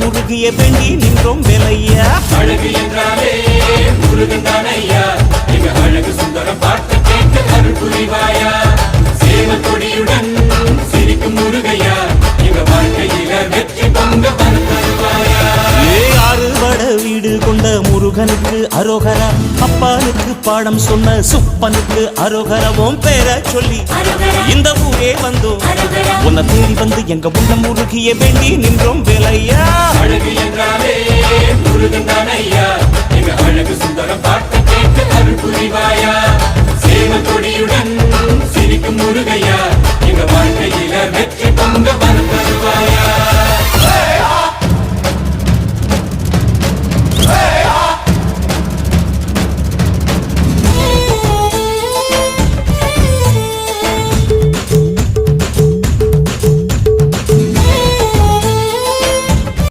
முருகிய வேண்டி நின்றோம் வேலையா. அழகு என்றாலே முருகன் தானையா, எங்க அழகு சுந்தரம் பார்த்து கேட்டு அருள் புரிவாயா. சேவல் கொடியுடன் சிரிக்கும் முருகையா, எங்க வாழ்க்கையில வெற்றி பொங்க தருவாயா. ஆறுபட வீடு கொண்ட முருகனுக்கு அரோகரா, அப்பானுக்கு பாடம் சொன்ன சுப்பனுக்கு அரோகரவும் பேர சொல்லி இந்த ஊரே வந்தோம். உன்னை தேடி வந்து எங்க உள்ள முருகிய வேண்டி நின்றோம் வேலையா.